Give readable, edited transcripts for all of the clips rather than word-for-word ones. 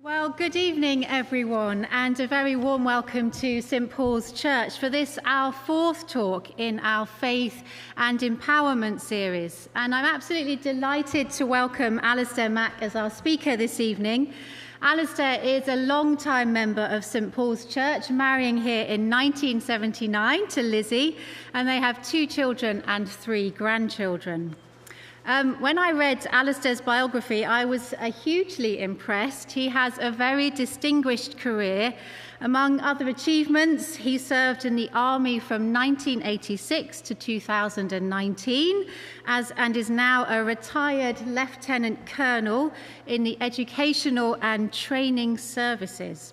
Well, good evening, everyone, and a very warm welcome to St. Paul's Church for this, our fourth talk in our Faith and Empowerment series. And I'm absolutely delighted to welcome Alistair Mack as our speaker this evening. Alistair is a long-time member of St. Paul's Church, marrying here in 1979 to Lizzie, and they have 2 children and 3 grandchildren. When I read Alistair's biography, I was hugely impressed. He has a very distinguished career. Among other achievements, he served in the army from 1986 to 2019 and is now a retired lieutenant colonel in the Educational and Training Services.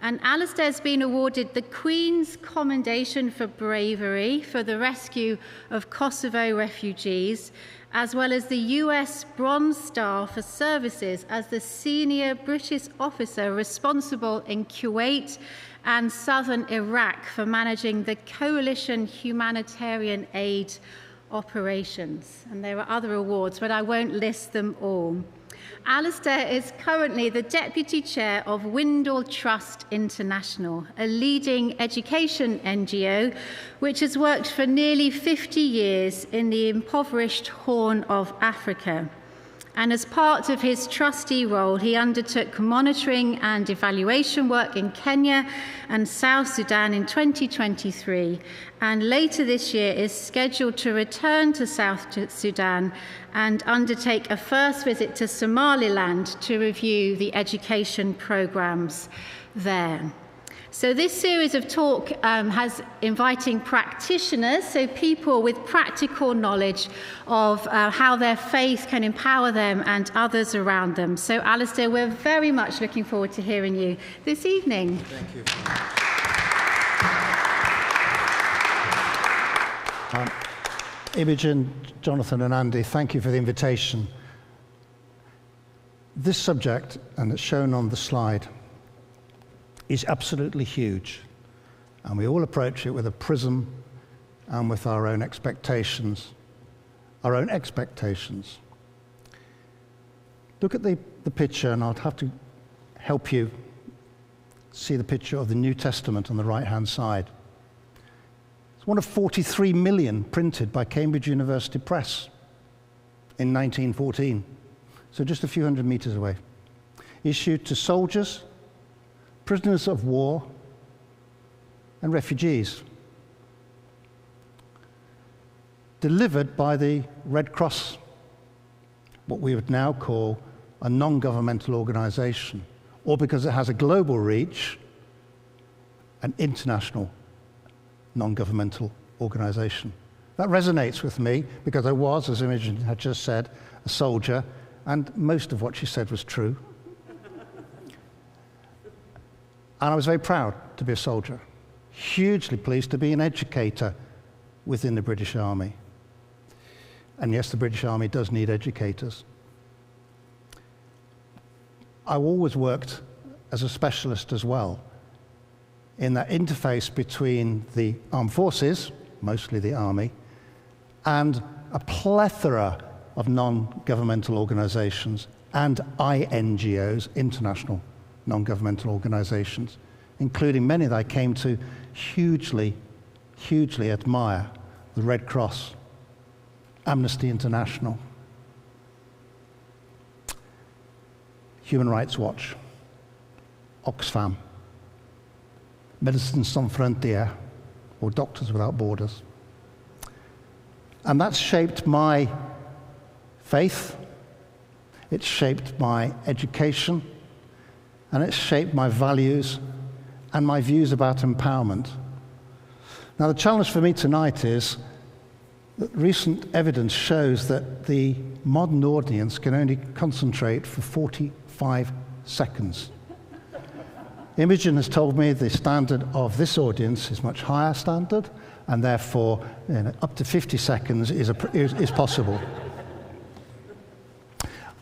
And Alistair's been awarded the Queen's Commendation for Bravery for the rescue of Kosovo refugees, as well as the US Bronze Star for services as the senior British officer responsible in Kuwait and southern Iraq for managing the coalition humanitarian aid operations. And there are other awards, but I won't list them all. Alistair is currently the Deputy Chair of Windle Trust International, a leading education NGO which has worked for nearly 50 years in the impoverished Horn of Africa. And as part of his trustee role, he undertook monitoring and evaluation work in Kenya and South Sudan in 2023, and later this year is scheduled to return to South Sudan and undertake a first visit to Somaliland to review the education programs there. So this series of talk has inviting practitioners, so people with practical knowledge of how their faith can empower them and others around them. So Alistair, we're very much looking forward to hearing you this evening. Thank you. Imogen, Jonathan and Andy, thank you for the invitation. This subject, and it's shown on the slide, is absolutely huge, and we all approach it with a prism and with our own expectations. Look at the picture, and I'll have to help you see the picture of the New Testament on the right-hand side. It's one of 43 million printed by Cambridge University Press in 1914, so just a few hundred meters away. Issued to soldiers, prisoners of war, and refugees. Delivered by the Red Cross, what we would now call a non-governmental organization, or because it has a global reach, an international non-governmental organization. That resonates with me because I was, as Imogen had just said, a soldier, and most of what she said was true. And I was very proud to be a soldier, hugely pleased to be an educator within the British Army. And yes, the British Army does need educators. I always worked as a specialist as well, in that interface between the armed forces, mostly the Army, and a plethora of non-governmental organizations and INGOs, international non-governmental organizations, including many that I came to hugely admire: the Red Cross, Amnesty International, Human Rights Watch, Oxfam, Médecins Sans Frontières, or Doctors Without Borders. And that's shaped my faith, it's shaped my education, and it's shaped my values and my views about empowerment. Now, the challenge for me tonight is that recent evidence shows that the modern audience can only concentrate for 45 seconds. Imogen has told me the standard of this audience is much higher standard, and therefore up to 50 seconds is possible.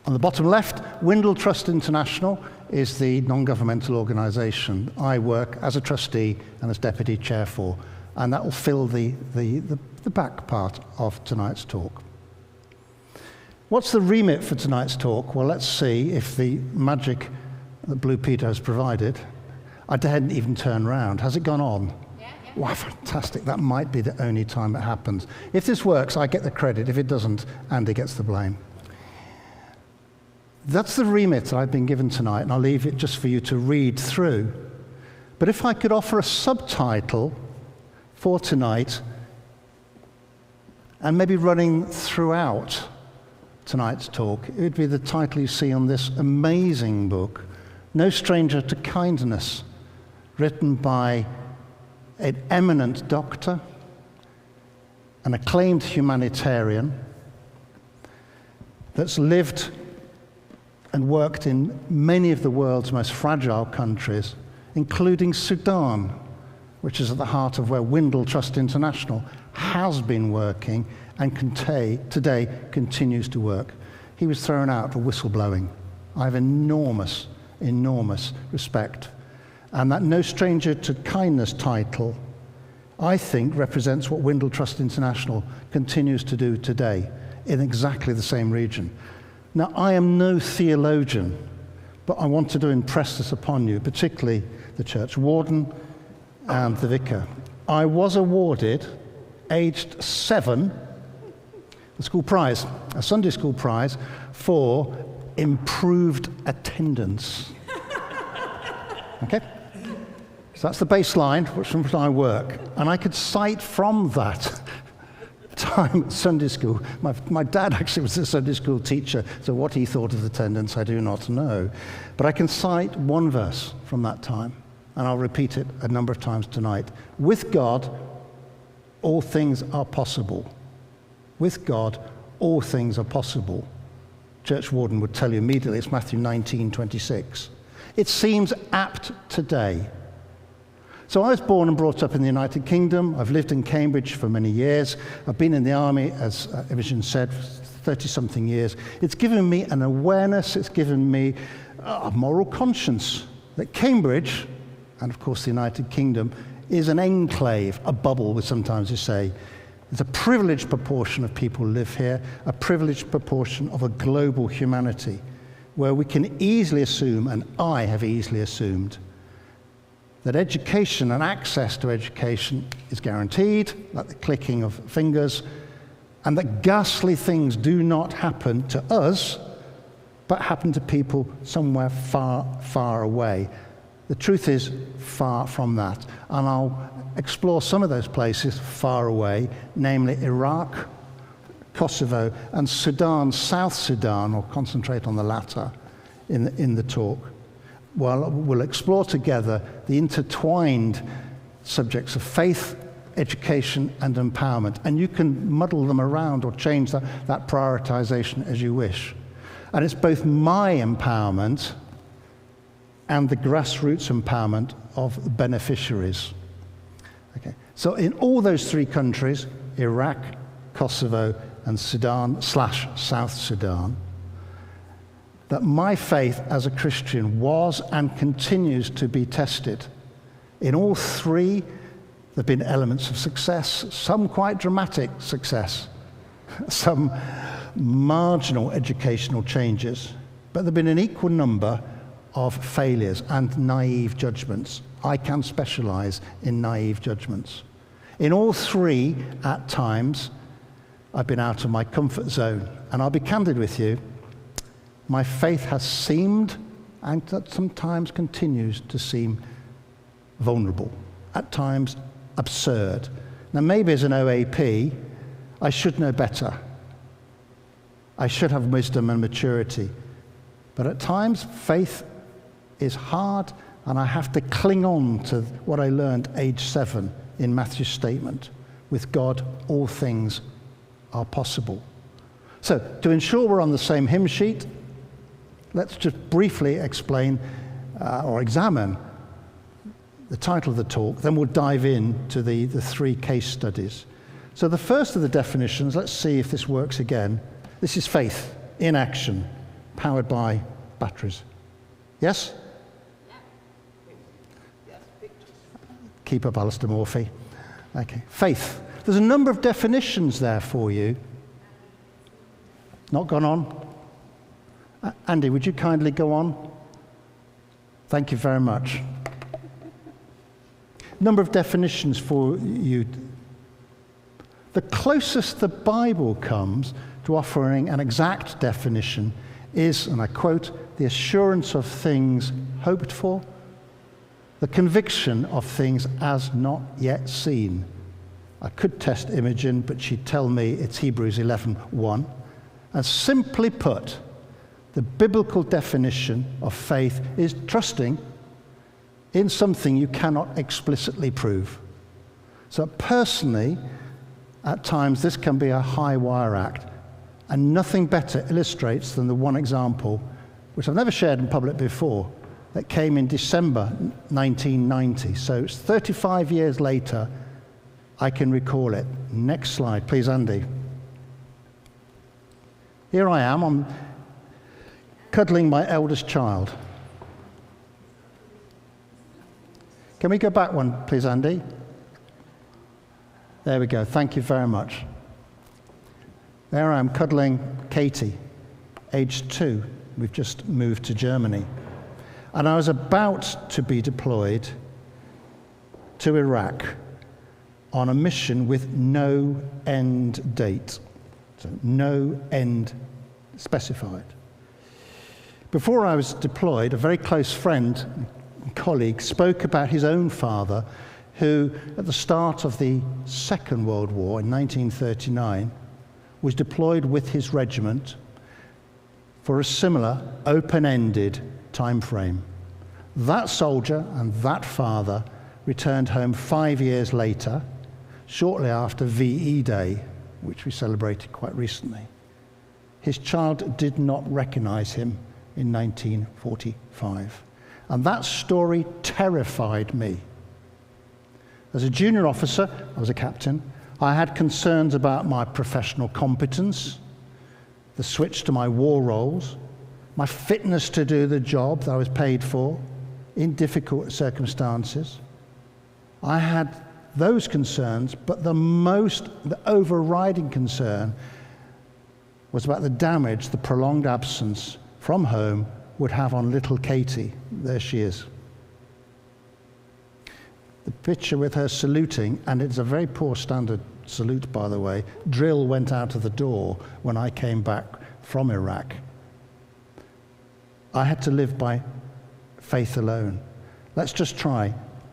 On the bottom left, Windle Trust International is the non-governmental organization I work as a trustee and as deputy chair for, and that will fill the back part of tonight's talk. What's the remit for tonight's talk? Well, let's see if the magic that Blue Peter has provided. I hadn't even turned round. Has it gone on? Yeah. Wow, fantastic. That might be the only time it happens. If this works, I get the credit. If it doesn't, Andy gets the blame. That's the remit that I've been given tonight, and I'll leave it just for you to read through. But if I could offer a subtitle for tonight, and maybe running throughout tonight's talk, it would be the title you see on this amazing book, No Stranger to Kindness, written by an eminent doctor, an acclaimed humanitarian, that's lived and worked in many of the world's most fragile countries, including Sudan, which is at the heart of where Windle Trust International has been working and today continues to work. He was thrown out for whistleblowing. I have enormous, enormous respect. And that No Stranger to Kindness title, I think, represents what Windle Trust International continues to do today in exactly the same region. Now, I am no theologian, but I wanted to impress this upon you, particularly the church warden and the vicar. I was awarded, aged 7, a school prize, a Sunday school prize, for improved attendance. Okay? So that's the baseline from which I work. And I could cite from that time at Sunday school. My dad actually was a Sunday school teacher, so what he thought of attendance, I do not know. But I can cite one verse from that time, and I'll repeat it a number of times tonight. With God, all things are possible. With God, all things are possible. Church warden would tell you immediately it's Matthew 19:26. It seems apt today. So I was born and brought up in the United Kingdom. I've lived in Cambridge for many years. I've been in the army, as Imogen said, 30-something years. It's given me an awareness, it's given me a moral conscience that Cambridge, and of course the United Kingdom, is an enclave, a bubble, we sometimes say. There's a privileged proportion of people who live here, a privileged proportion of a global humanity, where we can easily assume, and I have easily assumed, that education and access to education is guaranteed, like the clicking of fingers, and that ghastly things do not happen to us, but happen to people somewhere far, far away. The truth is far from that, and I'll explore some of those places far away, namely Iraq, Kosovo, and Sudan, South Sudan. I'll concentrate on the latter in the talk. Well, we'll explore together the intertwined subjects of faith, education, and empowerment. And you can muddle them around or change that prioritization as you wish. And it's both my empowerment and the grassroots empowerment of the beneficiaries. Okay. So in all those three countries, Iraq, Kosovo, and Sudan/South Sudan, that my faith as a Christian was and continues to be tested. In all three, there have been elements of success, some quite dramatic success, some marginal educational changes, but there have been an equal number of failures and naive judgments. I can specialize in naive judgments. In all three, at times, I've been out of my comfort zone. And I'll be candid with you, my faith has seemed, and that sometimes continues to seem, vulnerable, at times absurd. Now, maybe as an OAP, I should know better. I should have wisdom and maturity. But at times, faith is hard, and I have to cling on to what I learned age 7 in Matthew's statement. With God, all things are possible. So, to ensure we're on the same hymn sheet, let's just briefly explain or examine the title of the talk, then we'll dive into the three case studies. So the first of the definitions, let's see if this works again. This is faith in action, powered by batteries. Yes? Keep up, Alistair Morphy. Okay, faith. There's a number of definitions there for you. Not gone on? Andy, would you kindly go on? Thank you very much. Number of definitions for you. The closest the Bible comes to offering an exact definition is, and I quote, the assurance of things hoped for, the conviction of things as not yet seen. I could test Imogen, but she'd tell me it's Hebrews 11:1. And simply put, the biblical definition of faith is trusting in something you cannot explicitly prove. So personally, at times this can be a high wire act, and nothing better illustrates than the one example, which I've never shared in public before, that came in December 1990. So it's 35 years later, I can recall it. Next slide, please, Andy. Here I am, I'm cuddling my eldest child. Can we go back one, please, Andy? There we go. Thank you very much. There I am cuddling Katie, aged 2. We've just moved to Germany. And I was about to be deployed to Iraq on a mission with no end date. So no end specified. Before I was deployed, a very close friend and colleague spoke about his own father, who at the start of the Second World War in 1939 was deployed with his regiment for a similar open-ended time frame. That soldier and that father returned home 5 years later, shortly after VE Day, which we celebrated quite recently. His child did not recognize him in 1945. And that story terrified me. As a junior officer, I was a captain, I had concerns about my professional competence, the switch to my war roles, my fitness to do the job that I was paid for in difficult circumstances. I had those concerns, but the overriding concern was about the damage the prolonged absence from home would have on little Katie. There she is. The picture with her saluting, and it's a very poor standard salute, by the way. Drill went out of the door when I came back from Iraq. I had to live by faith alone. Let's just try.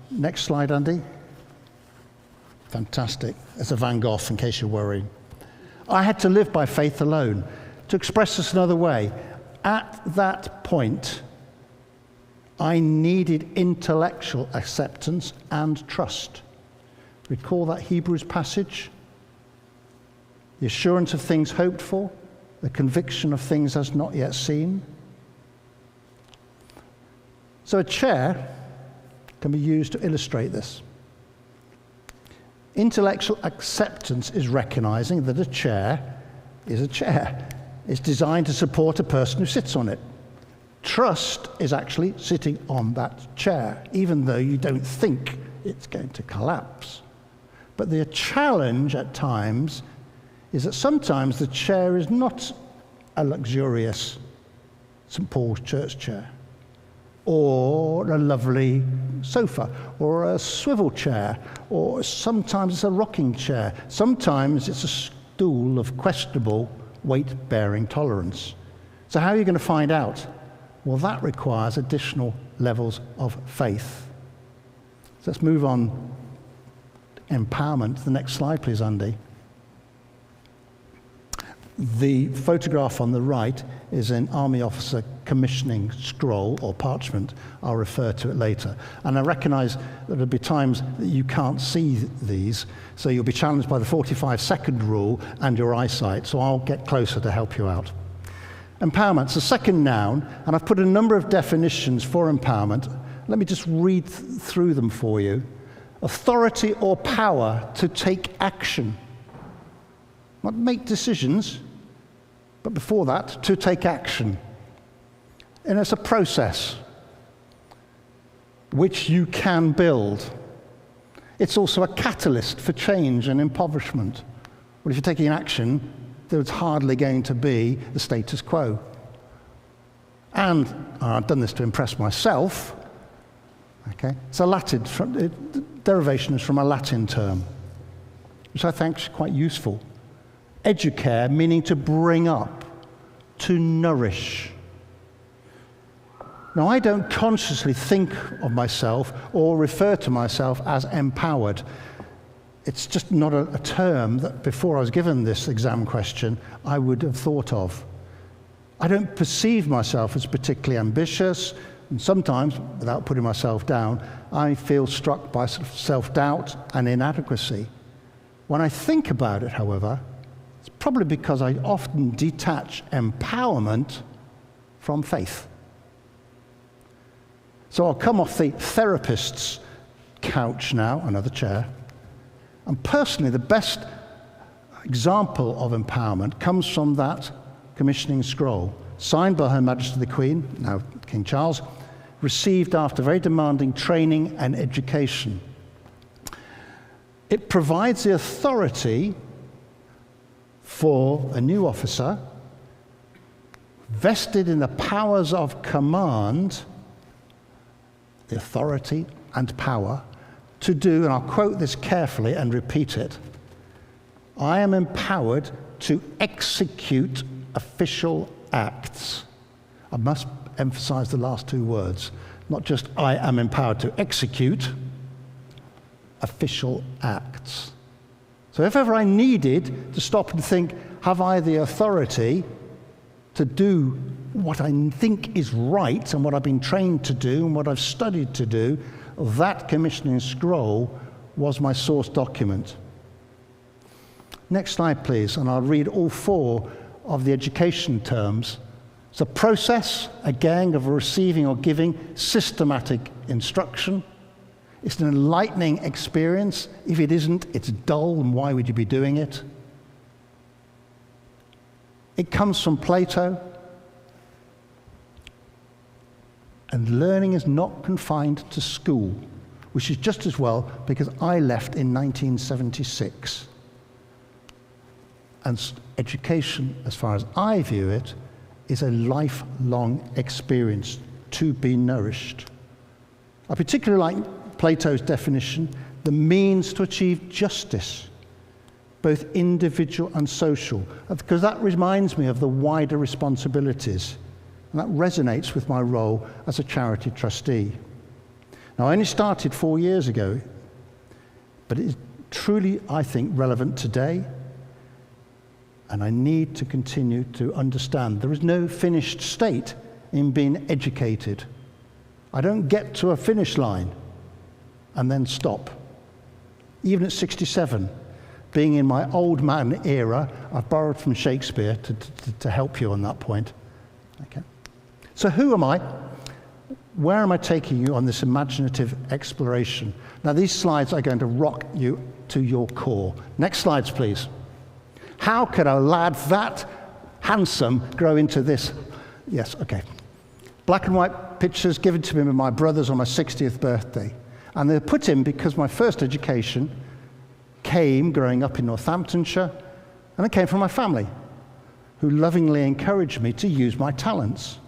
Next slide, Andy. Fantastic. It's a Van Gogh, in case you're worrying. I had to live by faith alone. To express this another way, at that point, I needed intellectual acceptance and trust. Recall that Hebrews passage? The assurance of things hoped for, the conviction of things as not yet seen. So a chair can be used to illustrate this. Intellectual acceptance is recognizing that a chair is a chair. It's designed to support a person who sits on it. Trust is actually sitting on that chair, even though you don't think it's going to collapse. But the challenge at times is that sometimes the chair is not a luxurious St. Paul's church chair, or a lovely sofa, or a swivel chair, or sometimes it's a rocking chair. Sometimes it's a stool of questionable weight-bearing tolerance. So how are you going to find out? Well, that requires additional levels of faith. So let's move on. Empowerment. The next slide, please, Andy. The photograph on the right is an army officer commissioning scroll or parchment. I'll refer to it later. And I recognize that there'll be times that you can't see these, so you'll be challenged by the 45-second rule and your eyesight, so I'll get closer to help you out. Empowerment's a second noun, and I've put a number of definitions for empowerment. Let me just read through them for you. Authority or power to take action. Not make decisions, but before that, to take action. And it's a process which you can build. It's also a catalyst for change and impoverishment. Well, if you're taking action, there's hardly going to be the status quo. And I've done this to impress myself, Okay? It's a Latin, derivation is from a Latin term, which I think is quite useful. Educare, meaning to bring up, to nourish. Now, I don't consciously think of myself or refer to myself as empowered. It's just not a term that before I was given this exam question, I would have thought of. I don't perceive myself as particularly ambitious, and sometimes, without putting myself down, I feel struck by sort of self-doubt and inadequacy. When I think about it, however, it's probably because I often detach empowerment from faith. So I'll come off the therapist's couch now, another chair, and personally the best example of empowerment comes from that commissioning scroll, signed by Her Majesty the Queen, now King Charles, received after very demanding training and education. It provides the authority for a new officer vested in the powers of command, the authority and power, to do, and I'll quote this carefully and repeat it, I am empowered to execute official acts. I must emphasize the last two words, not just I am empowered to execute official acts. So if ever I needed to stop and think, have I the authority to do what I think is right and what I've been trained to do and what I've studied to do, that commissioning scroll was my source document. Next slide, please, and I'll read all four of the education terms. It's a process, again, of receiving or giving systematic instruction. It's an enlightening experience. If it isn't, it's dull, and why would you be doing it? It comes from Plato. And learning is not confined to school, which is just as well because I left in 1976. And education, as far as I view it, is a lifelong experience to be nourished. I particularly like Plato's definition, the means to achieve justice, both individual and social, because that reminds me of the wider responsibilities. And that resonates with my role as a charity trustee. Now, I only started 4 years ago, but it is truly, I think, relevant today. And I need to continue to understand there is no finished state in being educated. I don't get to a finish line and then stop. Even at 67, being in my old man era, I've borrowed from Shakespeare to help you on that point. Okay. So who am I? Where am I taking you on this imaginative exploration? Now, these slides are going to rock you to your core. Next slides, please. How could a lad that handsome grow into this? Yes, okay. Black and white pictures given to me by my brothers on my 60th birthday. And they put in because my first education came growing up in Northamptonshire, and it came from my family, who lovingly encouraged me to use my talents.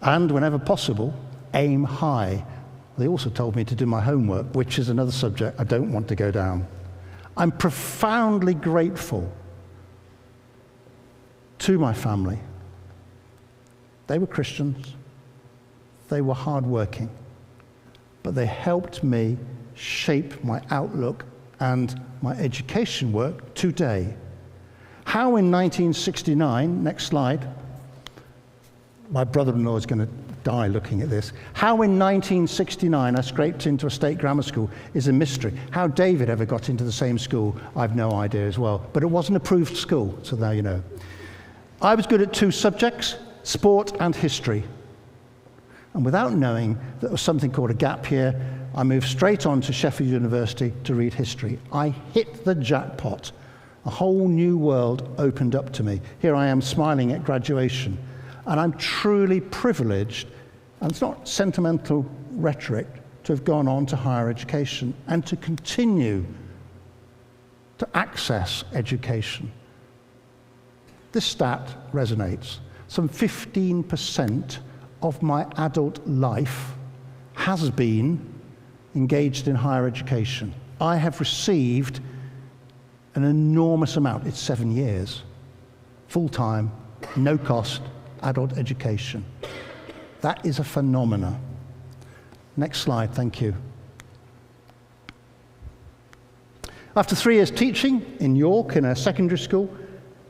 And whenever possible, aim high. They also told me to do my homework, which is another subject I don't want to go down. I'm profoundly grateful to my family. They were Christians. They were hardworking. But they helped me shape my outlook and my education work today. How in 1969, next slide, my brother-in-law is going to die looking at this. How in 1969 I scraped into a state grammar school is a mystery. How David ever got into the same school, I've no idea as well. But it was an approved school, so now you know. I was good at two subjects, sport and history. And without knowing that there was something called a gap year, I moved straight on to Sheffield University to read history. I hit the jackpot. A whole new world opened up to me. Here I am smiling at graduation. And I'm truly privileged, and it's not sentimental rhetoric, to have gone on to higher education and to continue to access education. This stat resonates. Some 15% of my adult life has been engaged in higher education. I have received an enormous amount. It's 7 years, full-time, no cost, adult education. That is a phenomenon. Next slide, thank you. After 3 years teaching in York in a secondary school,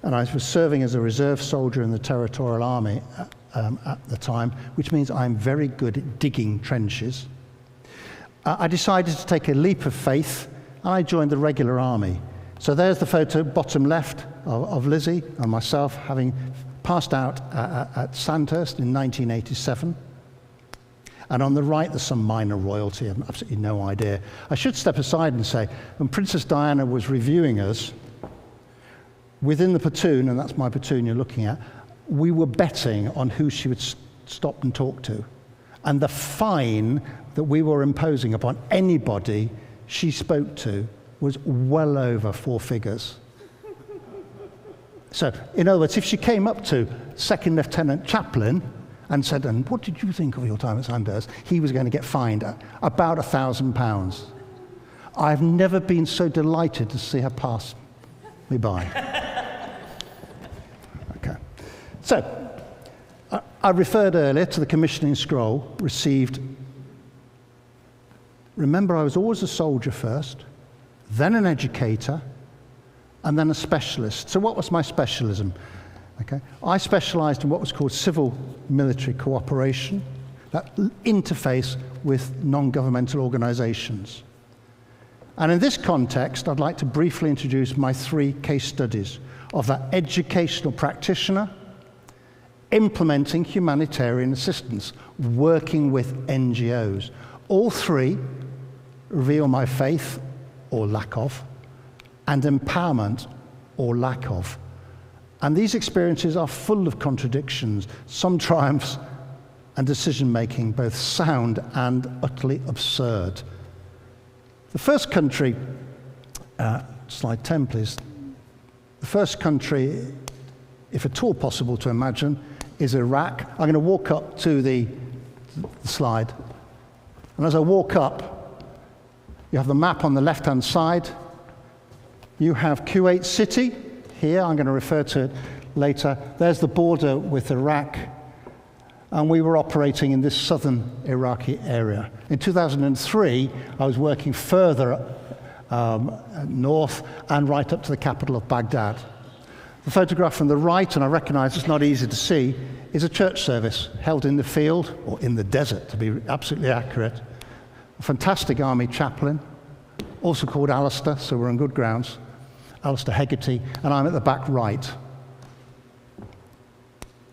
and I was serving as a reserve soldier in the Territorial Army at the time, which means I'm very good at digging trenches, I decided to take a leap of faith, and I joined the regular army. So there's the photo, bottom left, of Lizzie and myself having passed out at Sandhurst in 1987. And on the right, there's some minor royalty. I have absolutely no idea. I should step aside and say, when Princess Diana was reviewing us, within the platoon, and that's my platoon you're looking at, we were betting on who she would stop and talk to. And the fine that we were imposing upon anybody she spoke to was well over 4 figures. So, in other words, if she came up to Second Lieutenant Chaplin and said, "And what did you think of your time at Sandhurst?" he was going to get fined about £1,000. I've never been so delighted to see her pass me by. Okay. So, I referred earlier to the commissioning scroll received. Remember, I was always a soldier first, then an educator, and then a specialist. So what was my specialism? Okay. I specialized in what was called civil-military cooperation, that interface with non-governmental organizations. And in this context, I'd like to briefly introduce my 3 case studies of that educational practitioner implementing humanitarian assistance, working with NGOs. All 3 reveal my faith, or lack of, and empowerment, or lack of. And these experiences are full of contradictions, some triumphs, and decision-making, both sound and utterly absurd. The first country, slide 10 please, the first country, if at all possible to imagine, is Iraq. I'm going to walk up to the slide, and as I walk up, you have the map on the left-hand side. You have Kuwait City here. I'm going to refer to it later. There's the border with Iraq, and we were operating in this southern Iraqi area. In 2003, I was working further north and right up to the capital of Baghdad. The photograph from the right, and I recognize it's not easy to see, is a church service held in the field, or in the desert to be absolutely accurate. A fantastic army chaplain, also called Alistair, so we're on good grounds, Alistair Hegarty, and I'm at the back right.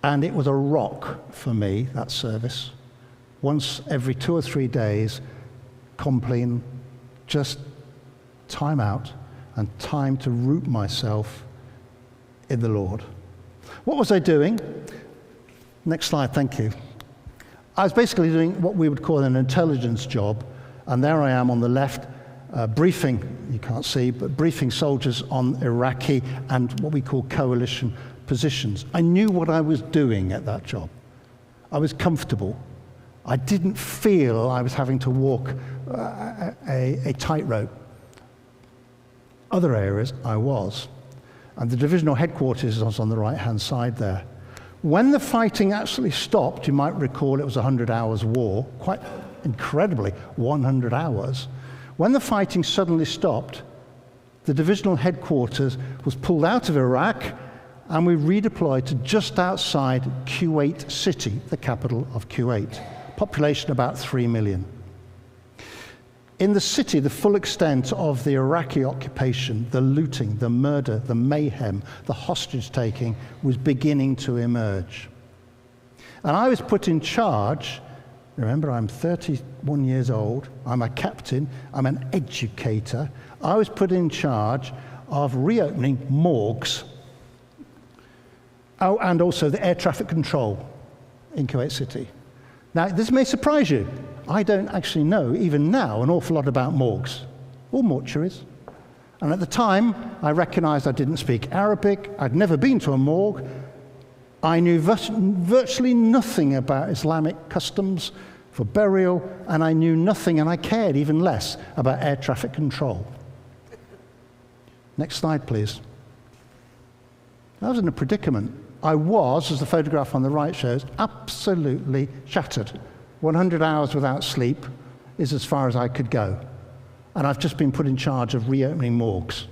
And it was a rock for me, that service. Once every 2 or 3 days, compline, just time out and time to root myself in the Lord. What was I doing? Next slide, thank you. I was basically doing what we would call an intelligence job, and there I am on the left, briefing, you can't see, but briefing soldiers on Iraqi and what we call coalition positions. I knew what I was doing at that job. I was comfortable. I didn't feel I was having to walk a tightrope. Other areas, I was. And the divisional headquarters was on the right-hand side there. When the fighting actually stopped, you might recall it was a 100 hours war, quite incredibly, 100 hours. When the fighting suddenly stopped, the divisional headquarters was pulled out of Iraq, and we redeployed to just outside Kuwait City, the capital of Kuwait. Population about 3 million. In the city, the full extent of the Iraqi occupation, the looting, the murder, the mayhem, the hostage-taking was beginning to emerge. And I was put in charge. Remember, I'm 31 years old, I'm a captain, I'm an educator. I was put in charge of reopening morgues. Oh, and also the air traffic control in Kuwait City. Now, this may surprise you. I don't actually know, even now, an awful lot about morgues or mortuaries. And at the time, I recognized I didn't speak Arabic, I'd never been to a morgue, I knew virtually nothing about Islamic customs, for burial, and I knew nothing, and I cared even less about air traffic control. Next slide, please. I was in a predicament. I was, as the photograph on the right shows, absolutely shattered. 100 hours without sleep is as far as I could go. And I've just been put in charge of reopening morgues.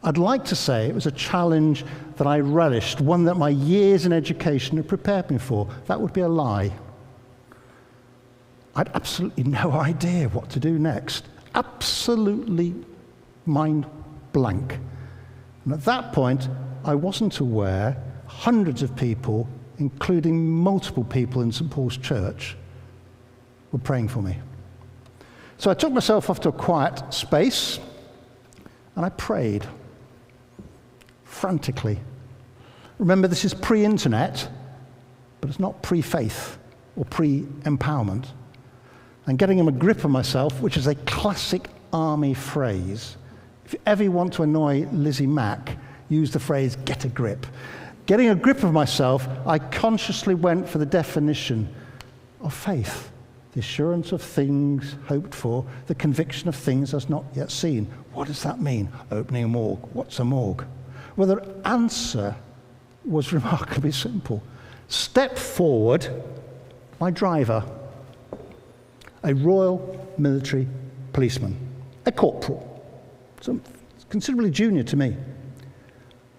I'd like to say it was a challenge that I relished, one that my years in education had prepared me for. That would be a lie. I'd absolutely no idea what to do next. Absolutely mind blank. And at that point, I wasn't aware hundreds of people, including multiple people in St. Paul's Church, were praying for me. So I took myself off to a quiet space, and I prayed. Frantically. Remember, this is pre-internet, but it's not pre-faith or pre-empowerment. And getting a grip of myself, which is a classic army phrase. If you ever want to annoy Lizzie Mack, use the phrase, get a grip. Getting a grip of myself, I consciously went for the definition of faith. The assurance of things hoped for, the conviction of things as not yet seen. What does that mean? Opening a morgue. What's a morgue? Well, the answer was remarkably simple. Step forward, my driver, a Royal Military policeman, a corporal, so considerably junior to me.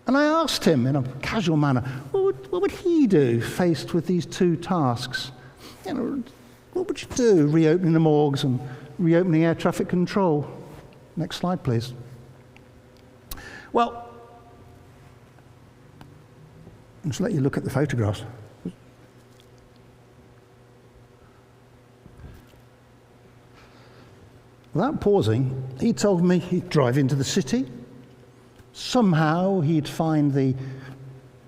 And I asked him in a casual manner, what would he do faced with these two tasks? You know, what would you do, reopening the morgues and reopening air traffic control? Next slide, please. Well, I'll just let you look at the photographs. Without pausing, he told me he'd drive into the city. Somehow he'd find the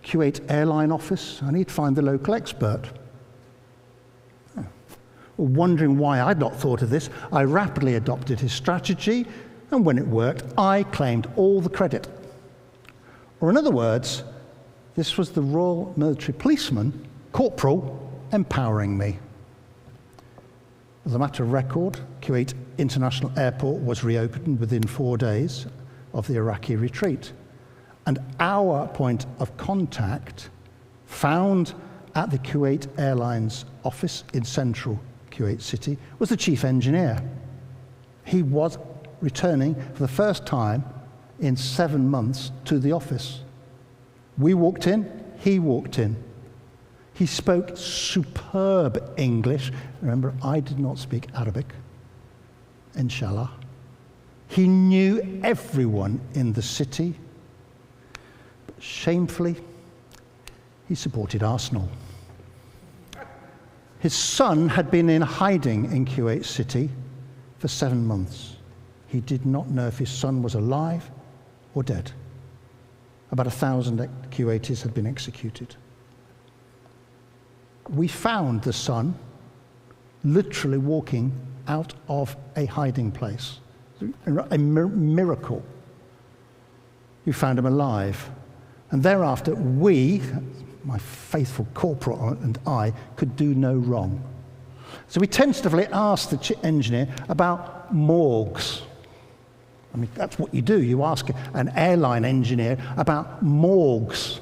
Kuwait airline office and he'd find the local expert. Wondering why I'd not thought of this, I rapidly adopted his strategy, and when it worked, I claimed all the credit. Or in other words, this was the Royal Military policeman, corporal, empowering me. As a matter of record, Kuwait International Airport was reopened within 4 days of the Iraqi retreat. And our point of contact, found at the Kuwait Airlines office in central Kuwait City, was the chief engineer. He was returning for the first time in 7 months to the office. We walked in, he walked in. He spoke superb English. Remember, I did not speak Arabic, inshallah. He knew everyone in the city. But shamefully, he supported Arsenal. His son had been in hiding in Kuwait City for 7 months. He did not know if his son was alive or dead. About 1,000 Kuwaitis had been executed. We found the son literally walking out of a hiding place. A miracle. We found him alive. And thereafter, we, my faithful corporal and I, could do no wrong. So we tentatively asked the engineer about morgues. I mean, that's what you do. You ask an airline engineer about morgues.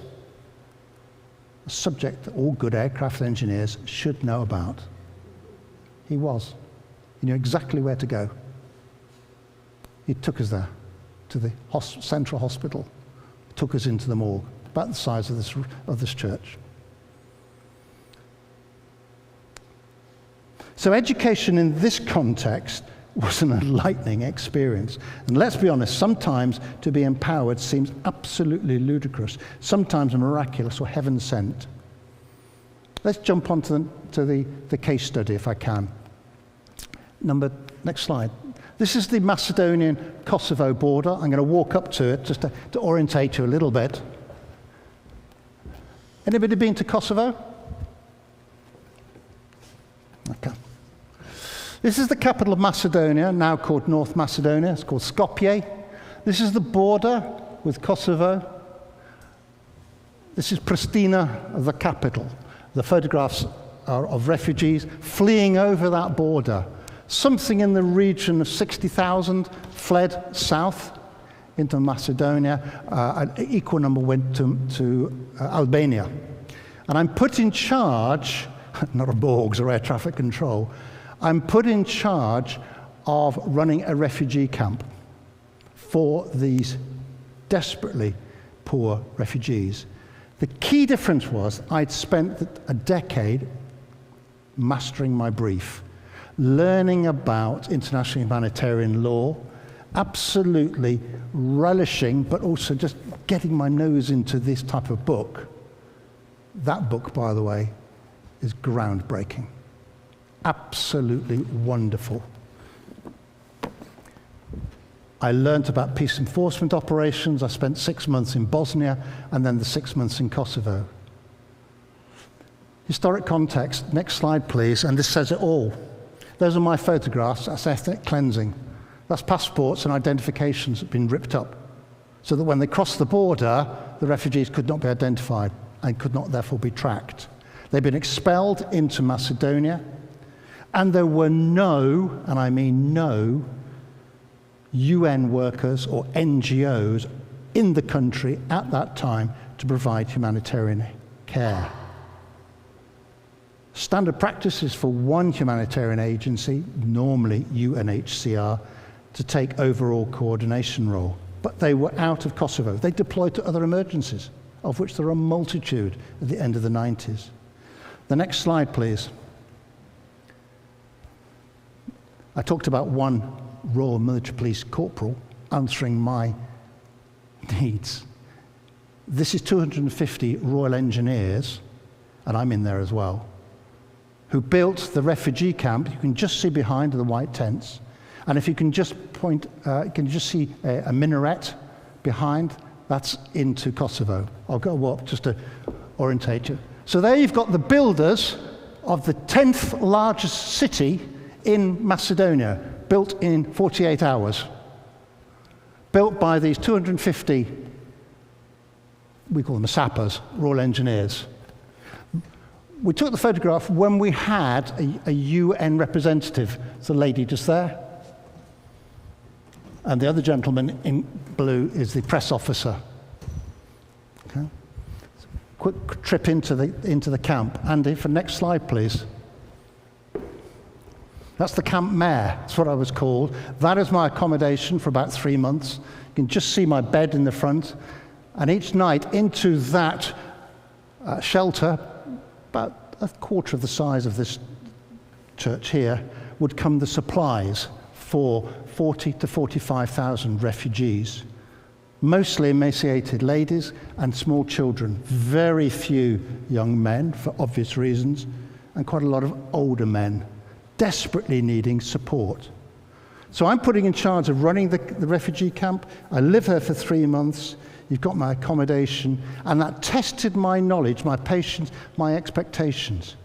A subject that all good aircraft engineers should know about. He was. He knew exactly where to go. He took us there, to the central hospital. He took us into the morgue, about the size of this church. So education in this context was an enlightening experience. And let's be honest, sometimes to be empowered seems absolutely ludicrous, sometimes miraculous or heaven-sent. Let's jump on to the case study, if I can. Next slide. This is the Macedonian-Kosovo border. I'm going to walk up to it just to orientate you a little bit. Anybody been to Kosovo? Okay. This is the capital of Macedonia, now called North Macedonia. It's called Skopje. This is the border with Kosovo. This is Pristina, the capital. The photographs of refugees fleeing over that border. Something in the region of 60,000 fled south into Macedonia. An equal number went to Albania. And I'm put in charge, not of Borgs or air traffic control, I'm put in charge of running a refugee camp for these desperately poor refugees. The key difference was I'd spent a decade mastering my brief, learning about international humanitarian law, absolutely relishing, but also just getting my nose into this type of book. That book, by the way, is groundbreaking. Absolutely wonderful. I learned about peace enforcement operations. I spent 6 months in Bosnia and then the 6 months in Kosovo. Historic context, next slide please, and this says it all. Those are my photographs, that's ethnic cleansing. That's passports and identifications that have been ripped up, so that when they crossed the border, the refugees could not be identified and could not therefore be tracked. They've been expelled into Macedonia, and there were no, and I mean no, UN workers or NGOs in the country at that time to provide humanitarian care. Standard practice is for one humanitarian agency, normally UNHCR, to take overall coordination role. But they were out of Kosovo. They deployed to other emergencies, of which there are a multitude at the end of the 90s. The next slide, please. I talked about one Royal Military Police corporal answering my needs. This is 250 Royal Engineers, and I'm in there as well, who built the refugee camp. You can just see behind the white tents. And if you can just point, you can just see a minaret behind, that's into Kosovo. I'll go up just to orientate you. So there you've got the builders of the 10th largest city in Macedonia, built in 48 hours. Built by these 250, we call them sappers, Royal Engineers. We took the photograph when we had a UN representative. It's the lady just there. And the other gentleman in blue is the press officer. Okay. Quick trip into the camp. Andy, for next slide, please. That's the camp mayor. That's what I was called. That is my accommodation for about 3 months. You can just see my bed in the front. And each night into that shelter, about a quarter of the size of this church here, would come the supplies for 40 to 45,000 refugees, mostly emaciated ladies and small children, very few young men for obvious reasons, and quite a lot of older men, desperately needing support. So I'm putting in charge of running the refugee camp. I live there for 3 months. You've got my accommodation, and that tested my knowledge, my patience, my expectations.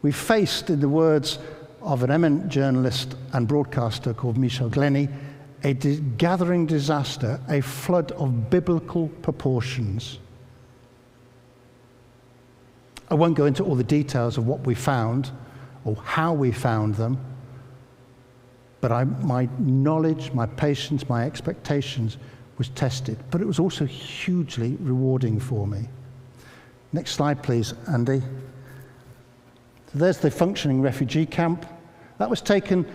We faced, in the words of an eminent journalist and broadcaster called Michel Glenny, a gathering disaster, a flood of biblical proportions. I won't go into all the details of what we found or how we found them, but my knowledge, my patience, my expectations was tested, but it was also hugely rewarding for me. Next slide, please, Andy. So there's the functioning refugee camp. That was taken,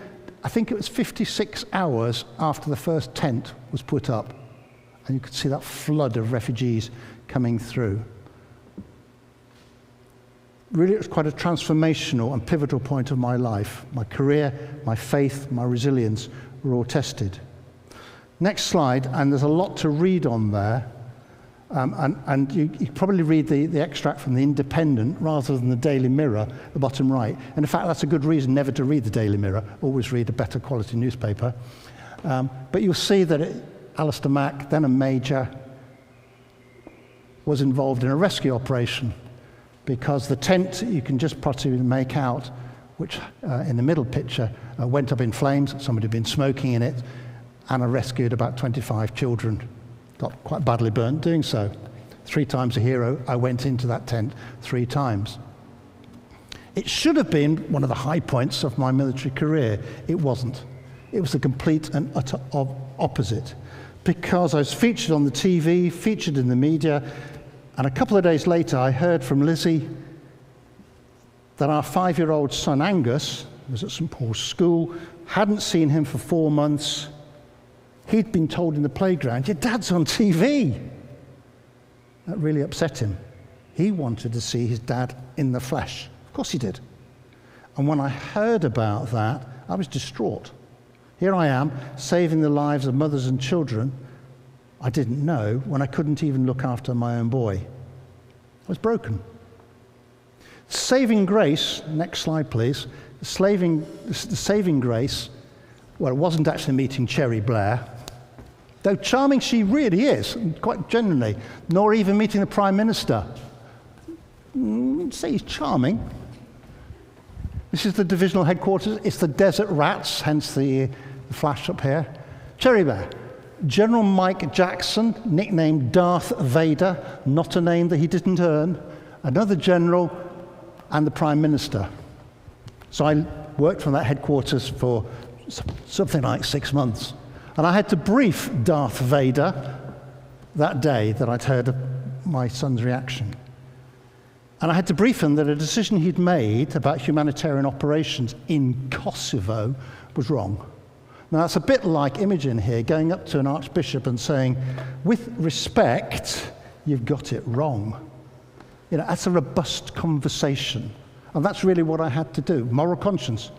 I think it was 56 hours after the first tent was put up. And you could see that flood of refugees coming through. Really, it was quite a transformational and pivotal point of my life. My career, my faith, my resilience were all tested. Next slide, and there's a lot to read on there. And you probably read the extract from The Independent rather than the Daily Mirror at the bottom right. And in fact, that's a good reason never to read the Daily Mirror. Always read a better quality newspaper. But you'll see that Alistair Mack, then a major, was involved in a rescue operation because the tent you can just possibly make out, which in the middle picture went up in flames. Somebody had been smoking in it, and I rescued about 25 children. Got quite badly burnt doing so. 3 times a hero, I went into that tent 3 times. It should have been one of the high points of my military career. It wasn't. It was the complete and utter opposite, because I was featured on the TV, featured in the media, and a couple of days later I heard from Lizzie that our 5-year-old son Angus was at St. Paul's School, hadn't seen him for 4 months. He'd been told in the playground, "Your dad's on TV." That really upset him. He wanted to see his dad in the flesh. Of course he did. And when I heard about that, I was distraught. Here I am, saving the lives of mothers and children I didn't know, when I couldn't even look after my own boy. I was broken. Saving grace, next slide please, the saving grace, well, it wasn't actually meeting Cherry Blair, though charming she really is, quite genuinely, nor even meeting the Prime Minister. I'd say he's charming. This is the divisional headquarters. It's the Desert Rats, hence the flash up here. Cherry Blair. General Mike Jackson, nicknamed Darth Vader, not a name that he didn't earn, another general, and the Prime Minister. So I worked from that headquarters for something like 6 months. And I had to brief Darth Vader that day that I'd heard of my son's reaction. And I had to brief him that a decision he'd made about humanitarian operations in Kosovo was wrong. Now, that's a bit like Imogen here, going up to an archbishop and saying, "With respect, you've got it wrong." You know, that's a robust conversation. And that's really what I had to do. Moral conscience.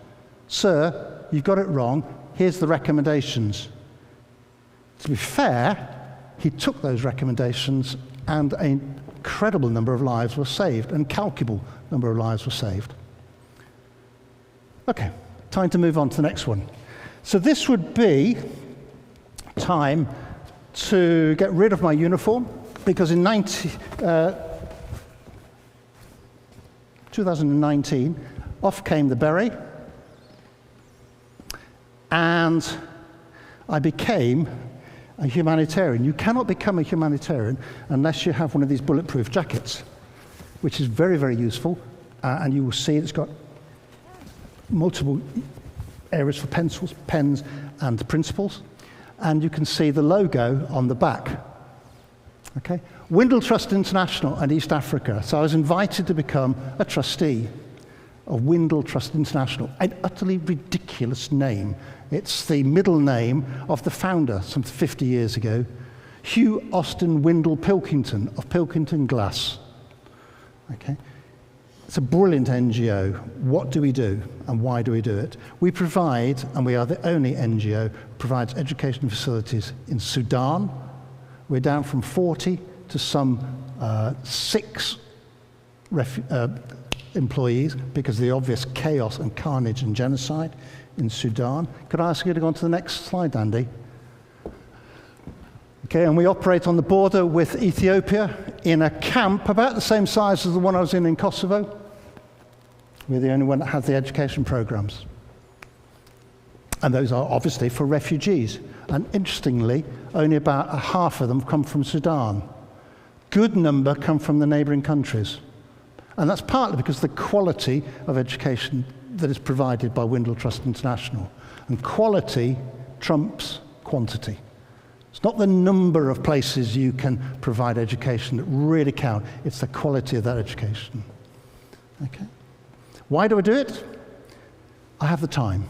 "Sir, you've got it wrong. Here's the recommendations." To be fair, he took those recommendations, and an incredible number of lives were saved, an incalculable number of lives were saved. Okay, time to move on to the next one. So this would be time to get rid of my uniform, because in 2019, off came the beret, and I became a humanitarian. You cannot become a humanitarian unless you have one of these bulletproof jackets, which is very, very useful, and you will see it's got multiple areas for pencils, pens, and principles, and you can see the logo on the back. Okay? Windle Trust International and East Africa. So I was invited to become a trustee of Windle Trust International, an utterly ridiculous name. It's the middle name of the founder some 50 years ago, Hugh Austin Windle Pilkington of Pilkington Glass. Okay? It's a brilliant NGO. What do we do, and why do we do it? We provide, and we are the only NGO, that provides education facilities in Sudan. We're down from 40 to some 6 employees because of the obvious chaos and carnage and genocide in Sudan. Could I ask you to go on to the next slide, Andy? Okay, and we operate on the border with Ethiopia in a camp about the same size as the one I was in Kosovo. We're the only one that has the education programs. And those are obviously for refugees. And interestingly, only about half of them come from Sudan. Good number come from the neighboring countries. And that's partly because of the quality of education that is provided by Windle Trust International. And quality trumps quantity. It's not the number of places you can provide education that really count. It's the quality of that education. Okay. Why do I do it? I have the time.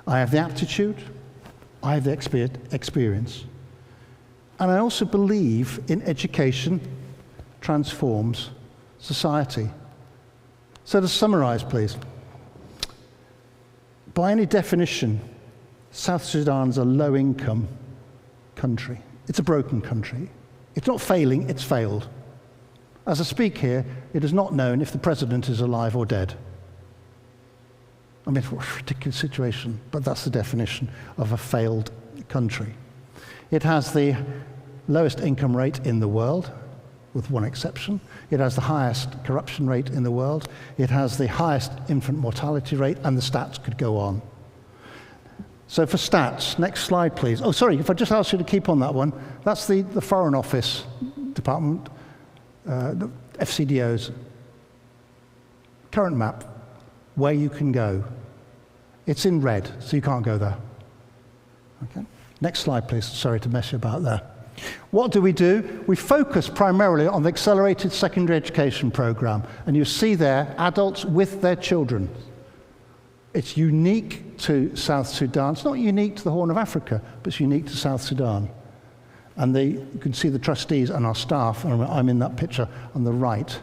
I have the aptitude. I have the experience. And I also believe in education transforms society. So to summarize, please. By any definition, South Sudan's a low-income country. It's a broken country. It's not failing, it's failed. As I speak here, it is not known if the president is alive or dead. I mean, what a ridiculous situation, but that's the definition of a failed country. It has the lowest income rate in the world, with one exception. It has the highest corruption rate in the world. It has the highest infant mortality rate, and the stats could go on. So for stats, next slide, please. Oh, sorry, if I just ask you to keep on that one, that's the Foreign Office Department, the FCDO's current map where you can go. It's in red, so you can't go there. Okay. Next slide, please. Sorry to mess you about there. What do? We focus primarily on the Accelerated Secondary Education Program, and you see there adults with their children. It's unique to South Sudan. It's not unique to the Horn of Africa, but it's unique to South Sudan. And you can see the trustees and our staff, and I'm in that picture on the right,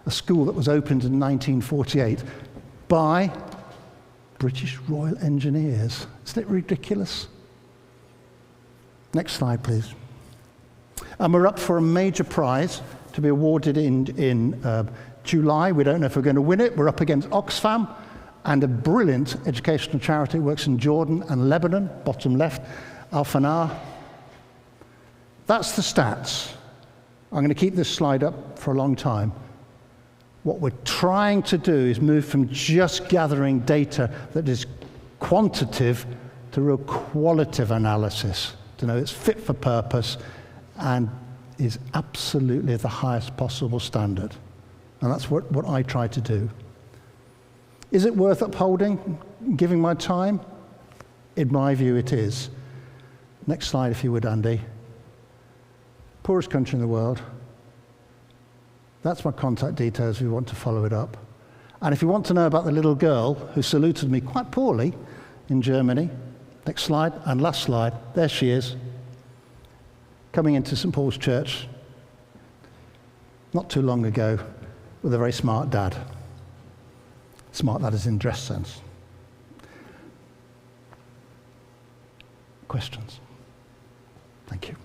a school that was opened in 1948 by British Royal Engineers. Isn't it ridiculous? Next slide, please. And we're up for a major prize to be awarded in July. We don't know if we're going to win it. We're up against Oxfam and a brilliant educational charity that works in Jordan and Lebanon, bottom left, Al-Fanar. That's the stats. I'm going to keep this slide up for a long time. What we're trying to do is move from just gathering data that is quantitative to real qualitative analysis, to know it's fit for purpose and is absolutely the highest possible standard. And that's what I try to do. Is it worth upholding, giving my time? In my view, it is. Next slide, if you would, Andy. Poorest country in the world. That's my contact details if you want to follow it up. And if you want to know about the little girl who saluted me quite poorly in Germany, next slide, and last slide, there she is, coming into St. Paul's Church not too long ago with a very smart dad. Smart, that is in dress sense. Questions? Thank you.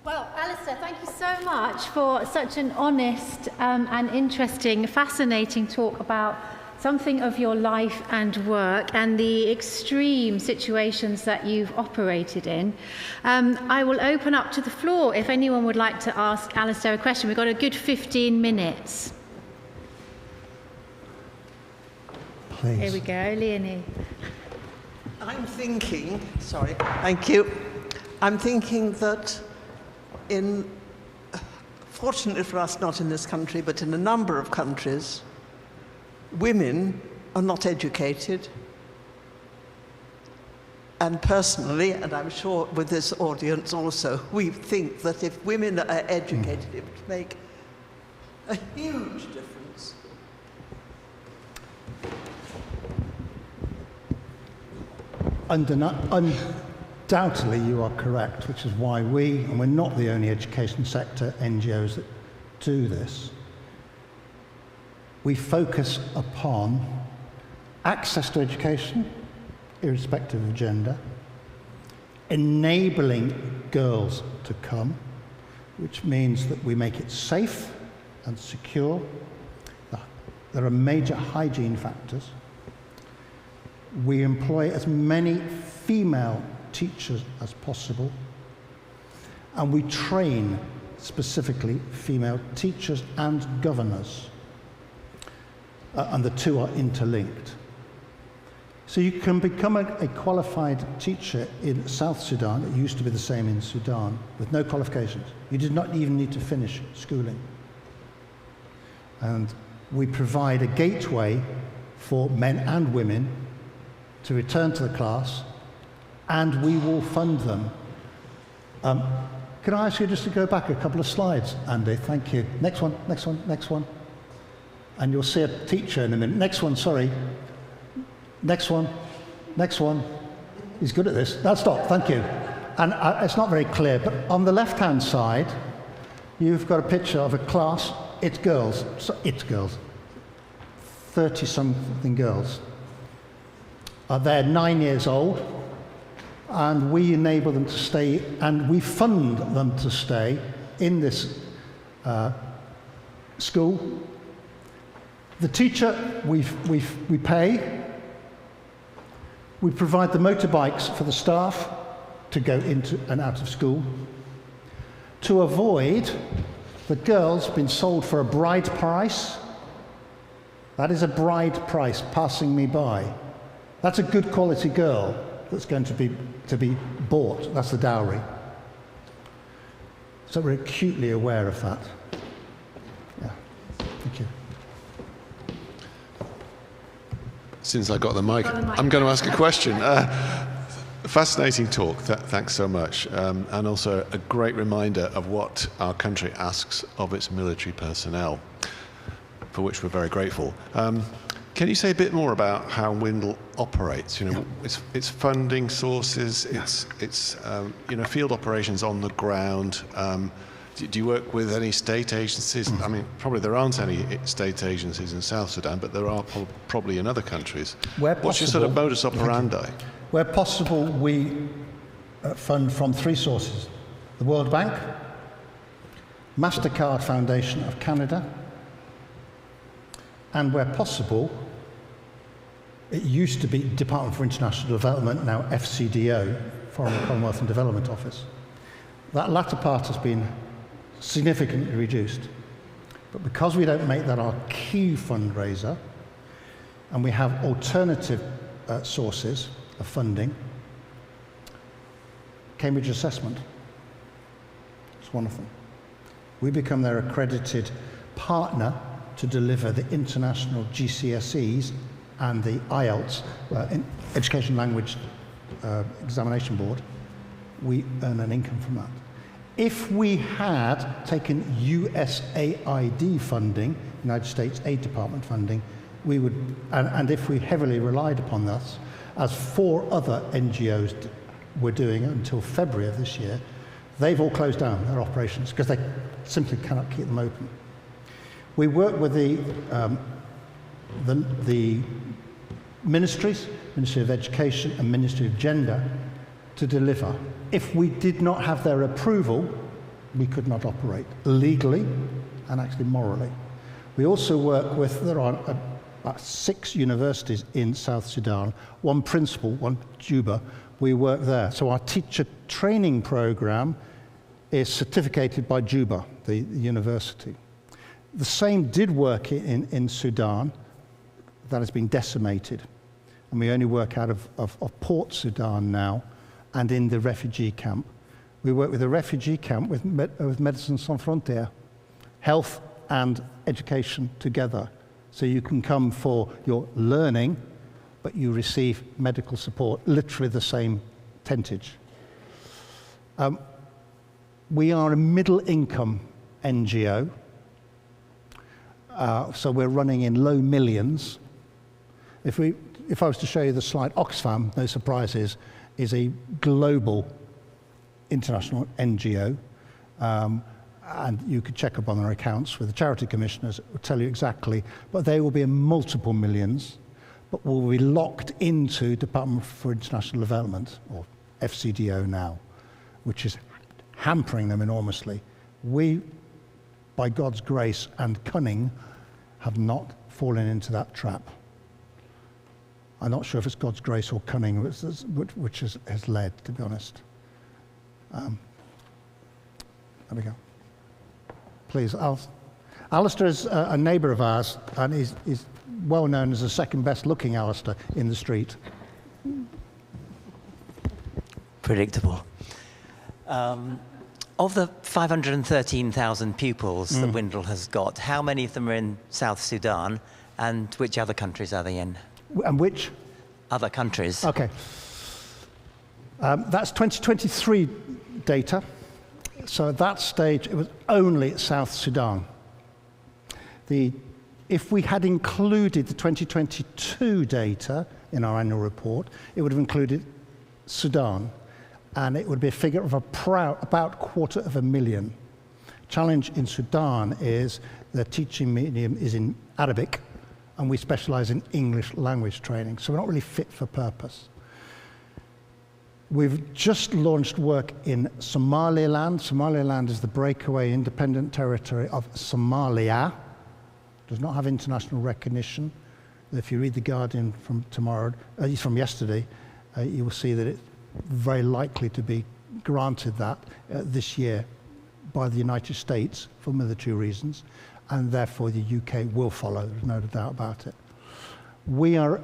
Well, Alistair, thank you so much for such an honest and interesting, fascinating talk about something of your life and work and the extreme situations that you've operated in. I will open up to the floor if anyone would like to ask Alistair a question. We've got a good 15 minutes. Please. Here we go, Leonie. I'm thinking, sorry, thank you. I'm thinking that fortunately for us, not in this country, but in a number of countries, women are not educated. And personally, and I'm sure with this audience also, we think that if women are educated, it would make a huge difference. Undoubtedly, you are correct, which is why and we're not the only education sector NGOs that do this, we focus upon access to education, irrespective of gender, enabling girls to come, which means that we make it safe and secure. There are major hygiene factors. We employ as many female teachers as possible, and we train specifically female teachers and governors, and the two are interlinked. So you can become a qualified teacher in South Sudan. It used to be the same in Sudan, with no qualifications. You did not even need to finish schooling. And we provide a gateway for men and women to return to the class, and we will fund them. Can I ask you just to go back a couple of slides, Andy? Thank you. Next one, next one, next one. And you'll see a teacher in a minute. Next one, sorry. Next one, next one. He's good at this. Now stop, thank you. And it's not very clear, but on the left-hand side, you've got a picture of a class. It's girls. So it's girls. 30-something girls. They're 9 years old, and we enable them to stay, and we fund them to stay in this school. The teacher, we pay. We provide the motorbikes for the staff to go into and out of school, to avoid the girls being sold for a bride price. That is a bride price passing me by. That's a good quality girl that's going to be bought. That's the dowry. So we're acutely aware of that. Yeah, thank you. Since I got the mic, I'm going to ask a question. Fascinating talk, thanks so much. And also a great reminder of what our country asks of its military personnel, for which we're very grateful. Can you say a bit more about how Windle operates? You know, its funding sources, its field operations on the ground. Do you work with any state agencies? I mean, probably there aren't any state agencies in South Sudan, but there are probably in other countries. What's your sort of modus operandi? Where possible, we fund from three sources: the World Bank, MasterCard Foundation of Canada, and where possible, it used to be Department for International Development, now FCDO, Foreign Commonwealth and Development Office. That latter part has been significantly reduced. But because we don't make that our key fundraiser, and we have alternative sources of funding, Cambridge Assessment is one of them. We become their accredited partner to deliver the international GCSEs and the IELTS, Education Language Examination Board. We earn an income from that. If we had taken USAID funding, United States Aid Department funding, we would, and if we heavily relied upon this, as 4 other NGOs were doing until February of this year, they've all closed down their operations because they simply cannot keep them open. We work with the ministries, Ministry of Education and Ministry of Gender, to deliver. If we did not have their approval, we could not operate legally and actually morally. We also work with, there are about 6 universities in South Sudan, 1 principal, 1 Juba. We work there. So our teacher training program is certificated by Juba, the university. The same did work in Sudan. That has been decimated. And we only work out of Port Sudan now and in the refugee camp. We work with the refugee camp with Médecins Sans Frontières, health and education together. So you can come for your learning, but you receive medical support, literally the same tentage. We are a middle-income NGO, so we're running in low millions. If I was to show you the slide, Oxfam, no surprises, is a global international NGO, and you could check up on their accounts with the charity commissioners. It will tell you exactly, but they will be in multiple millions, but will be locked into Department for International Development, or FCDO now, which is hampering them enormously. We, by God's grace and cunning, have not fallen into that trap. I'm not sure if it's God's grace or cunning which has led, to be honest. There we go. Please, Alistair is a neighbour of ours, and he's well known as the second best looking Alistair in the street. Predictable. Of the 513,000 pupils that Windle has got, how many of them are in South Sudan, and which other countries are they in? And which? Other countries. Okay. That's 2023 data. So at that stage, it was only South Sudan. If we had included the 2022 data in our annual report, it would have included Sudan, and it would be a figure of about 250,000. Challenge in Sudan is the teaching medium is in Arabic, and we specialize in English language training, so we're not really fit for purpose. We've just launched work in Somaliland. Somaliland is the breakaway independent territory of Somalia. Does not have international recognition. If you read The Guardian from from yesterday, you will see that it's very likely to be granted that this year by the United States for military reasons, and therefore the UK will follow, there's no doubt about it. We are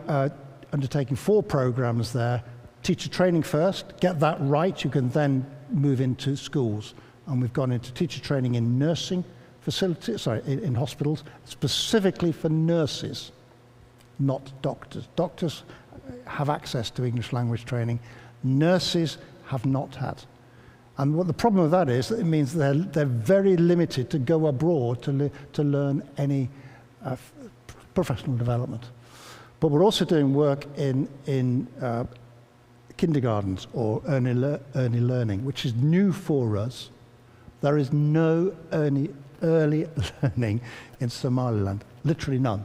undertaking 4 programs there. Teacher training first, get that right, you can then move into schools and we've gone into teacher training in nursing facilities, in hospitals, specifically for nurses, not doctors. Doctors have access to English language training. Nurses have not had. And what the problem with that is that it means they're very limited to go abroad to learn any professional development. But we're also doing work in kindergartens or early learning, which is new for us. There is no early learning in Somaliland, literally none.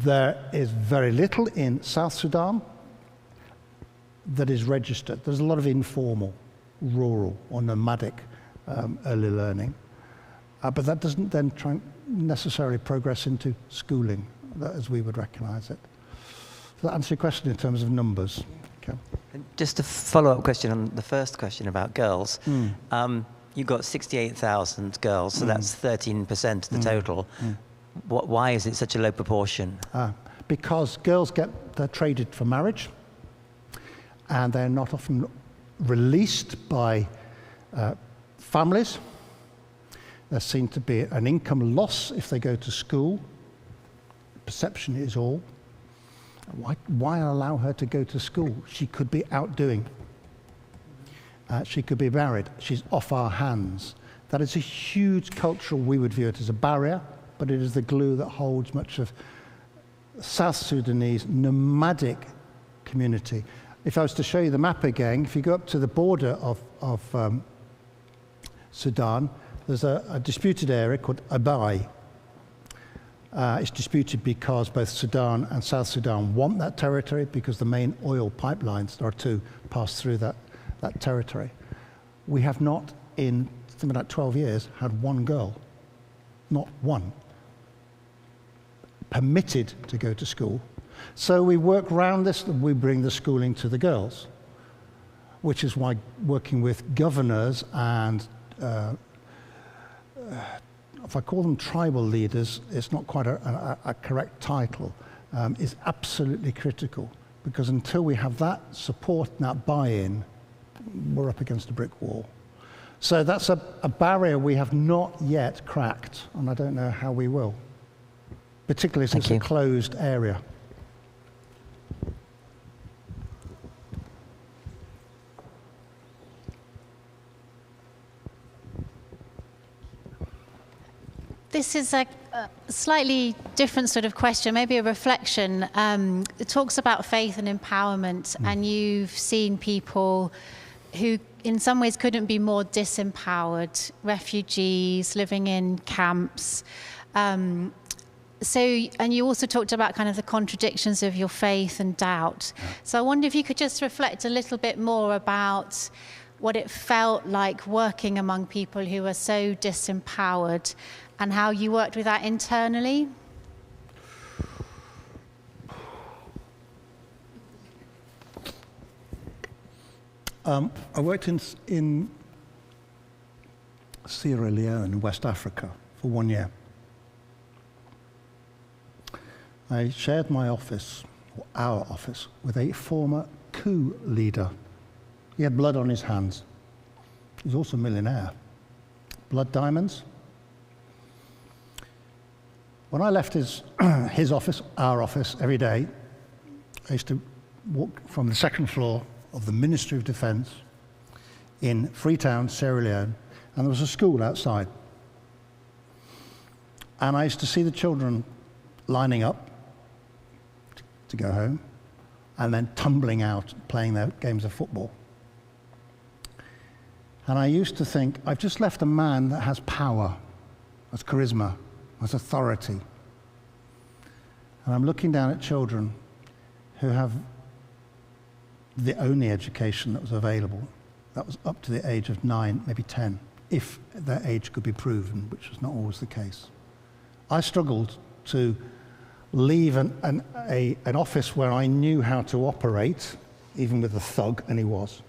There is very little in South Sudan that is registered. There's a lot of informal, rural or nomadic early learning. But that doesn't then necessarily progress into schooling, as we would recognize it. Does that answer your question in terms of numbers? Okay. And just a follow-up question on the first question about girls. You've got 68,000 girls, so that's 13% of the total. Why is it such a low proportion? Because girls they're traded for marriage, and they're not often released by families. There seems to be an income loss if they go to school. Perception is all. Why allow her to go to school? She could be out doing. She could be married. She's off our hands. That is a huge cultural, we would view it as a barrier, but it is the glue that holds much of South Sudanese nomadic community. If I was to show you the map again, if you go up to the border of Sudan, there's a disputed area called Abai. It's disputed because both Sudan and South Sudan want that territory because the main oil pipelines are to pass through that territory. We have not, in something like 12 years, had one girl, not one, permitted to go to school. So we work around this, and we bring the schooling to the girls, which is why working with governors and if I call them tribal leaders, it's not quite a correct title, is absolutely critical, because until we have that support and that buy-in, we're up against a brick wall. So that's a barrier we have not yet cracked, and I don't know how we will, particularly since it's a closed area. This is a slightly different sort of question, maybe a reflection. It talks about faith and empowerment, and you've seen people who in some ways couldn't be more disempowered, refugees living in camps. And you also talked about kind of the contradictions of your faith and doubt. So I wonder if you could just reflect a little bit more about what it felt like working among people who were so disempowered, and how you worked with that internally? I worked in Sierra Leone, in West Africa, for 1 year. I shared my office, or our office, with a former coup leader. He had blood on his hands. He was also a millionaire. Blood diamonds. When I left his office, our office, every day, I used to walk from the second floor of the Ministry of Defense in Freetown, Sierra Leone, and there was a school outside. And I used to see the children lining up to go home, and then tumbling out, playing their games of football. And I used to think, I've just left a man that has power, has charisma, has authority. And I'm looking down at children who have the only education that was available. That was up to the age of 9, maybe 10, if their age could be proven, which was not always the case. I struggled to leave an office where I knew how to operate, even with a thug, and he was.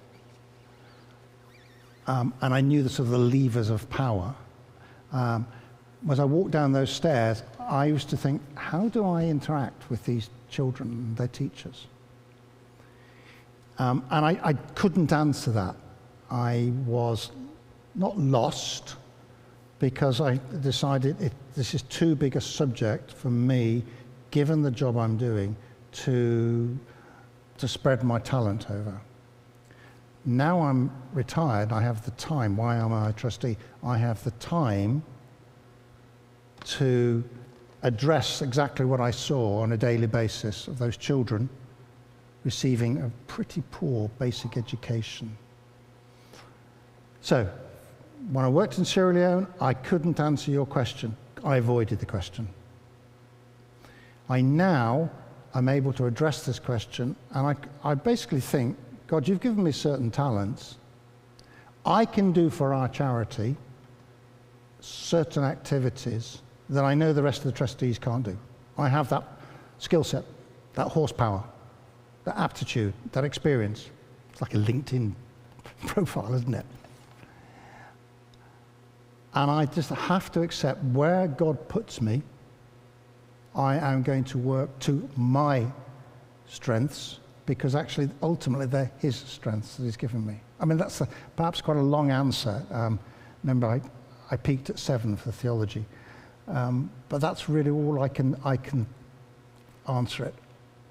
And I knew the sort of the levers of power. As I walked down those stairs, I used to think, how do I interact with these children and their teachers? And I couldn't answer that. I was not lost, because I decided this is too big a subject for me, given the job I'm doing, to spread my talent over. Now I'm retired, I have the time. Why am I a trustee? I have the time to address exactly what I saw on a daily basis of those children receiving a pretty poor basic education. So, when I worked in Sierra Leone, I couldn't answer your question. I avoided the question. I now am able to address this question, and I basically think, God, you've given me certain talents. I can do for our charity certain activities that I know the rest of the trustees can't do. I have that skill set, that horsepower, that aptitude, that experience. It's like a LinkedIn profile, isn't it? And I just have to accept where God puts me, I am going to work to my strengths, because actually, ultimately, they're his strengths that he's given me. I mean, that's perhaps quite a long answer. Remember, I peaked at 7 for theology. But that's really all I can answer it.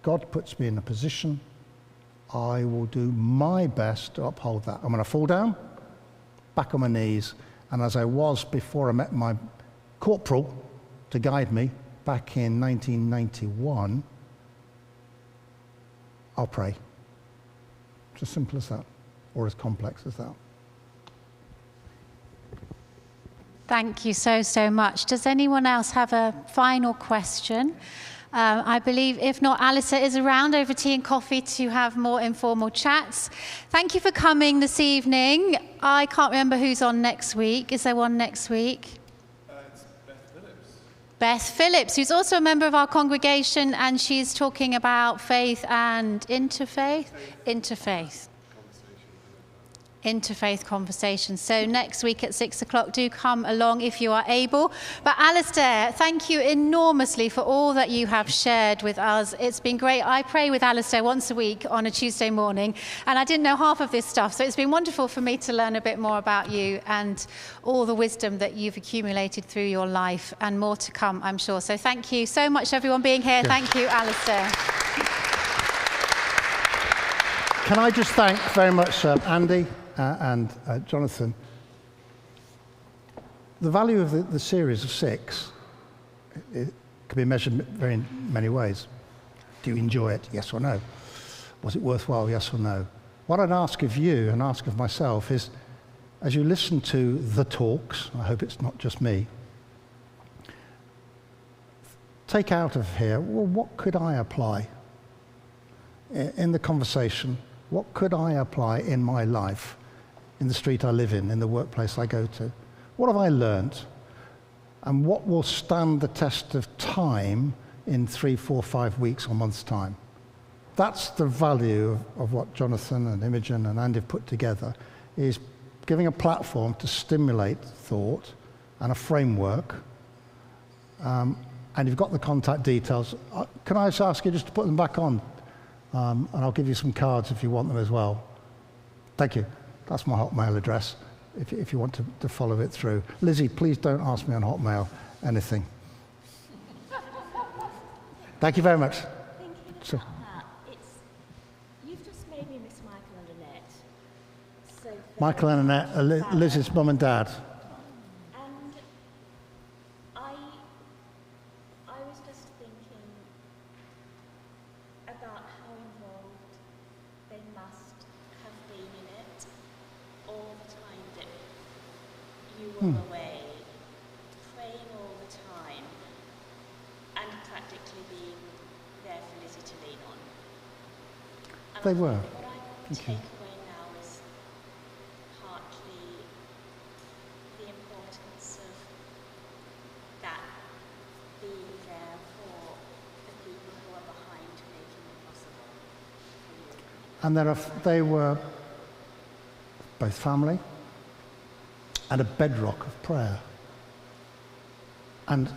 God puts me in a position. I will do my best to uphold that. I'm going to fall down, back on my knees, and as I was before I met my corporal to guide me back in 1991, I'll pray. It's as simple as that, or as complex as that. Thank you so much. Does anyone else have a final question? I believe, if not, Alistair is around over tea and coffee to have more informal chats. Thank you for coming this evening. I can't remember who's on next week. Is there one next week? It's Beth Phillips. Beth Phillips, who's also a member of our congregation, and she's talking about faith and interfaith conversations. So next week at 6 o'clock, do come along if you are able. But Alistair, thank you enormously for all that you have shared with us. It's been great. I pray with Alistair once a week on a Tuesday morning, and I didn't know half of this stuff. So it's been wonderful for me to learn a bit more about you and all the wisdom that you've accumulated through your life, and more to come, I'm sure. So thank you so much, everyone, being here. Thank you, Alistair. Can I just thank very much Andy and Jonathan. The value of the series of 6 it can be measured very many ways. Do you enjoy it? Yes or no? Was it worthwhile? Yes or no? What I'd ask of you and ask of myself is, as you listen to the talks, I hope it's not just me, take out of here, well, what could I apply in the conversation? What could I apply in my life, in the street I live in the workplace I go to? What have I learnt? And what will stand the test of time in 3, 4, 5 weeks or months' time? That's the value of what Jonathan and Imogen and Andy have put together, is giving a platform to stimulate thought and a framework. And you've got the contact details. Can I just ask you just to put them back on? And I'll give you some cards if you want them as well. Thank you. That's my Hotmail address, if you want to follow it through. Lizzie, please don't ask me on Hotmail anything. Thank you very much. Thinking about that, you've just made me miss Michael and Annette. So Michael and Annette, Lizzie's mum and dad. And I was just thinking about how involved they must have been in it all the time that you were away, praying all the time, and practically being there for Lizzie to lean on. And They I were. think what I take away now is partly the importance of that being there for the people who are behind making it possible for you. And they were both family and a bedrock of prayer. And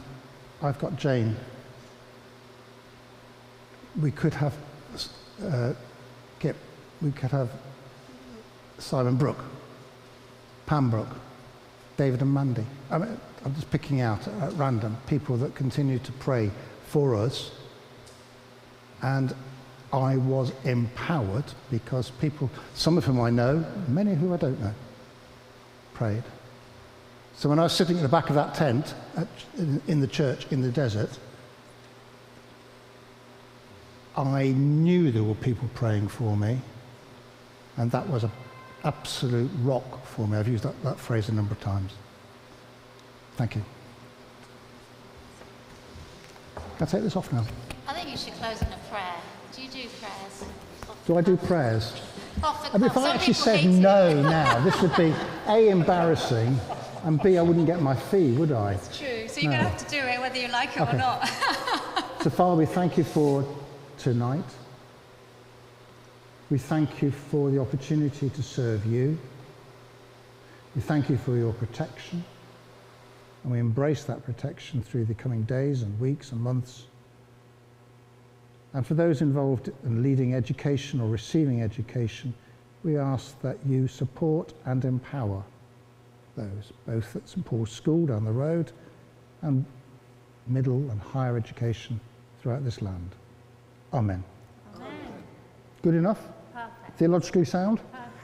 I've got Jane. We could have Kip. We could have Simon Brooke. Pembroke, David and Mandy. I mean, I'm just picking out at random people that continue to pray for us. And I was empowered because people, some of whom I know, many who I don't know, prayed. So when I was sitting at the back of that tent in the church in the desert, I knew there were people praying for me, and that was an absolute rock for me. I've used that phrase a number of times. Thank you. Can I take this off now? I think you should close in a prayer. Do you do prayers? Do I do prayers? Off the I mean, if cuff. I Some actually people said hate it. no now, this would be A, embarrassing, and B, I wouldn't get my fee, would I? It's true. So you're going to have to do it whether you like it or not. So, Father, we thank you for tonight. We thank you for the opportunity to serve you. We thank you for your protection. And we embrace that protection through the coming days and weeks and months. And for those involved in leading education or receiving education, we ask that you support and empower those, both at St Paul's School down the road and middle and higher education throughout this land. Amen. Amen. Good enough? Perfect. Theologically sound? Perfect.